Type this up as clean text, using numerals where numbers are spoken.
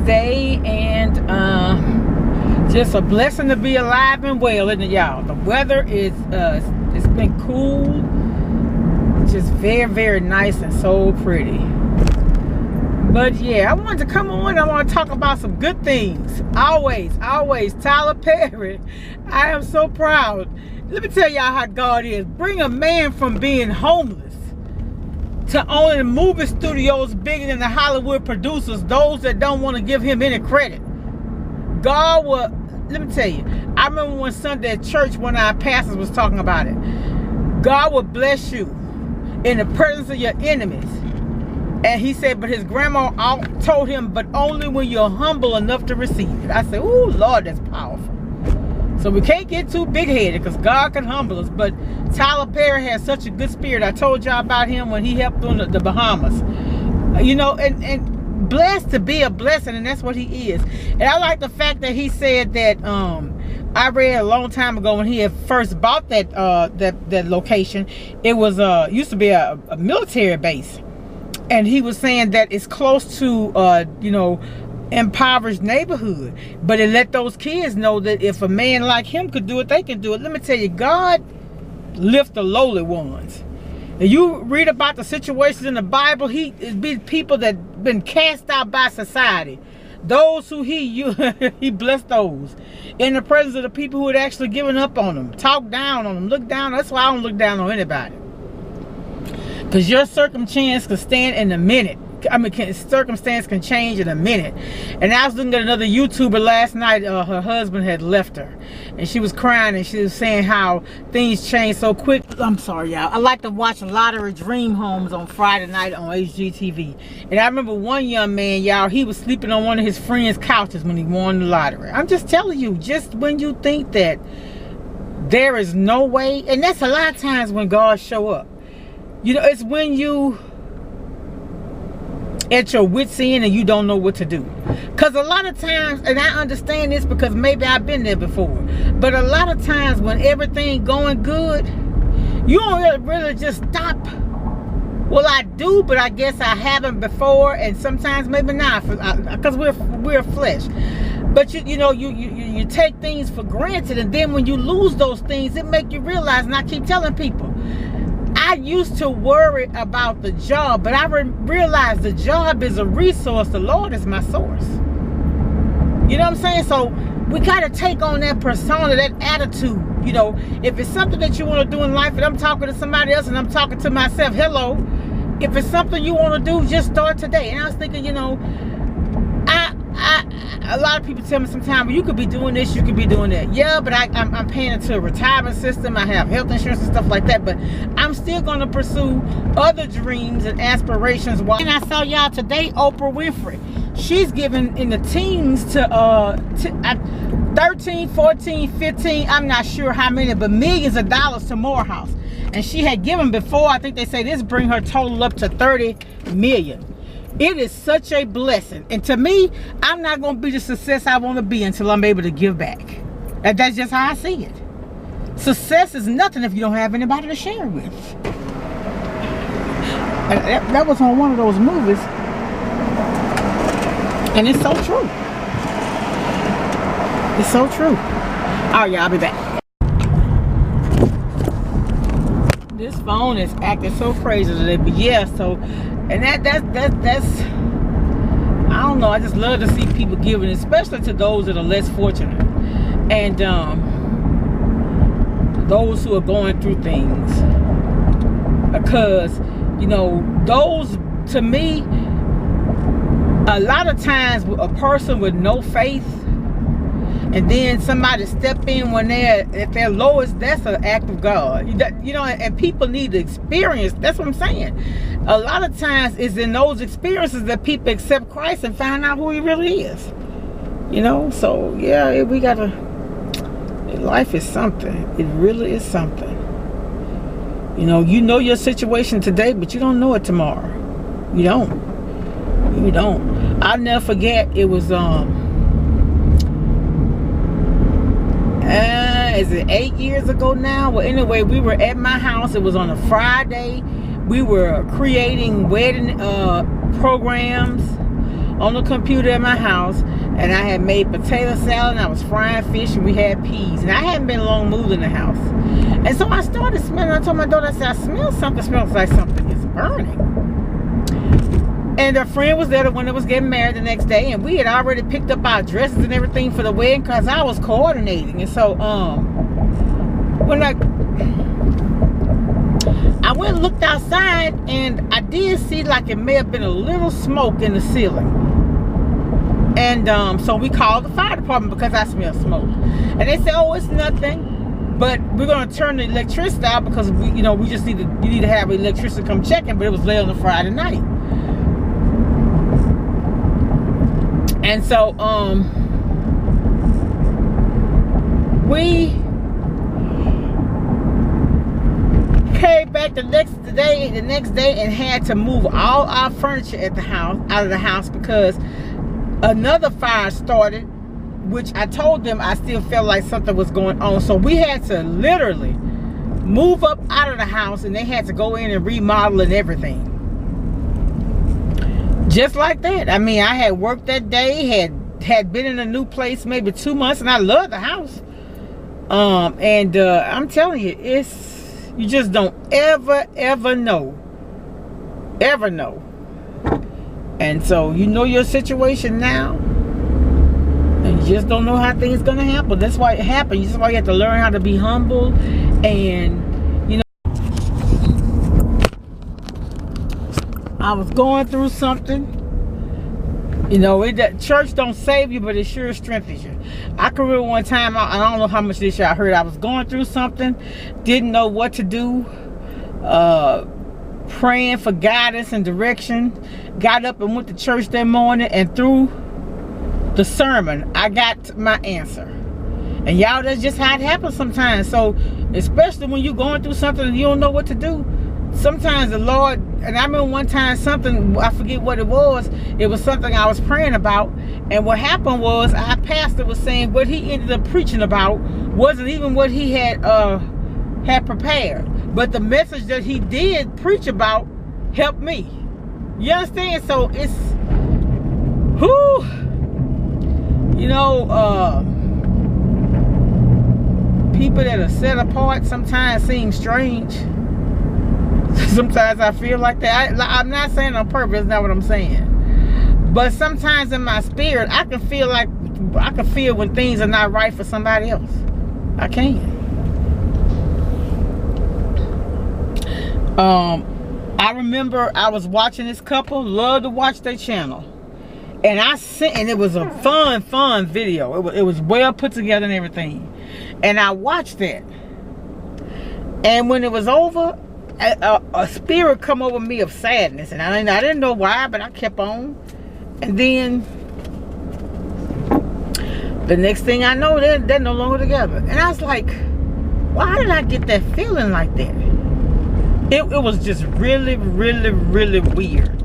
day, and just a blessing to be alive and well, isn't it, y'all? The weather is it's been cool, just very, very nice and so pretty. But yeah, I wanted to come on. I want to talk about some good things. Always Tyler Perry. I am so proud. Let me tell y'all how God is. Bring a man from being homeless to owning movie studios bigger than the Hollywood producers, those that don't want to give him any credit. God will, let me tell you, I remember one Sunday at church, one of our pastors was talking about it. God will bless you in the presence of your enemies. And he said, but his grandma told him, but only when you're humble enough to receive it. I said, ooh, Lord, that's powerful. So we can't get too big-headed because God can humble us. But Tyler Perry has such a good spirit. I told y'all about him when he helped on the Bahamas. You know, and blessed to be a blessing, and that's what he is. And I like the fact that he said that, I read a long time ago when he had first bought that that location, it was used to be a military base. And he was saying that it's close to, you know, impoverished neighborhood, but it let those kids know that if a man like him could do it, they can do it. Let me tell you, God lift the lowly ones. And you read about the situations in the Bible, he be people that been cast out by society, those who he blessed those in the presence of the people who had actually given up on them, talked down on them, looked down. That's why I don't look down on anybody, because your circumstance can stand in a minute. I mean, circumstance can change in a minute. And I was looking at another YouTuber last night. Her husband had left her, and she was crying, and she was saying how things change so quick. I'm sorry, y'all. I like to watch Lottery Dream Homes on Friday night on HGTV. And I remember one young man, y'all, he was sleeping on one of his friends' couches when he won the lottery. I'm just telling you, just when you think that there is no way, and that's a lot of times when God show up. You know, it's when you at your wit's end and you don't know what to do. Because a lot of times, and I understand this because maybe I've been there before, but a lot of times when everything going good, you don't really just stop. Well, I do, but I guess I haven't before, and sometimes maybe not, because we're flesh. But you know, you take things for granted, and then when you lose those things, it make you realize, and I keep telling people, I used to worry about the job, but I realized the job is a resource. The Lord is my source. You know what I'm saying? So we got to take on that persona, that attitude. You know, if it's something that you want to do in life, and I'm talking to somebody else and I'm talking to myself, hello, if it's something you want to do, just start today. And I was thinking, you know, a lot of people tell me sometimes, well, you could be doing this, you could be doing that. Yeah, but I'm paying into a retirement system. I have health insurance and stuff like that. But I'm still going to pursue other dreams and aspirations. And I saw y'all today, Oprah Winfrey. She's giving in the teens to 13, 14, 15, I'm not sure how many, but millions of dollars to Morehouse. And she had given before, I think they say this bring her total up to 30 million. It is such a blessing. And to me, I'm not going to be the success I want to be until I'm able to give back. And that's just how I see it. Success is nothing if you don't have anybody to share it with. And that was on one of those movies. And it's so true. It's so true. All right, y'all, I'll be back. This phone is acting so crazy today. But yeah, so... And that's, I don't know, I just love to see people giving, especially to those that are less fortunate. And those who are going through things. Because, you know, those, to me, a lot of times a person with no faith, and then somebody step in when they're at their lowest, that's an act of God. You know, and people need to experience, that's what I'm saying. A lot of times it's in those experiences that people accept Christ and find out who he really is. You know, so yeah, we gotta, life is something. It really is something. You know your situation today, but you don't know it tomorrow. You don't. You don't. I'll never forget, it was is it 8 years ago now? Well, anyway, we were at my house. It was on a Friday. We were creating wedding programs on the computer at my house, and I had made potato salad, and I was frying fish, and we had peas, and I hadn't been long moved in the house. And so I started smelling. I told my daughter, I said, I smell something. It smells like something is burning. And a friend was there, the one that was getting married the next day, and we had already picked up our dresses and everything for the wedding because I was coordinating. And so when I went and looked outside, and I did see like it may have been a little smoke in the ceiling. And so we called the fire department because I smelled smoke. And they said, oh, it's nothing, but we're gonna turn the electricity out because we, you know, we just need to have electricity come checking. But it was late on a Friday night. And so we came back the next day and had to move all our furniture at the house out of the house because another fire started, which I told them I still felt like something was going on. So we had to literally move up out of the house, and they had to go in and remodel and everything. Just like that. I mean, I had worked that day, had been in a new place maybe 2 months, and I loved the house. I'm telling you, you just don't ever know. Ever know. And so you know your situation now, and you just don't know how things gonna happen. That's why it happens. That's why you have to learn how to be humble. And you know, I was going through something. You know, church don't save you, but it sure strengthens you. I can remember one time, I don't know how much this y'all heard, I was going through something, didn't know what to do, praying for guidance and direction, got up and went to church that morning, and through the sermon, I got my answer. And y'all, that's just how it happens sometimes. So, especially when you're going through something and you don't know what to do, sometimes the Lord, and I remember one time something, I forget what it was something I was praying about, and what happened was our pastor was saying what he ended up preaching about wasn't even what he had prepared, but the message that he did preach about helped me. You understand? So it's, whew, you know, people that are set apart sometimes seem strange. Sometimes I feel like that. I'm not saying on purpose, that's not what I'm saying. But sometimes in my spirit, I can feel when things are not right for somebody else. I can. I remember I was watching this couple, love to watch their channel. And it was a fun video. It was well put together and everything. And I watched it. And when it was over, a spirit come over me of sadness, and I didn't know why, but I kept on. And then the next thing I know, they're no longer together. And I was like, why did I get that feeling like that? It was just really weird.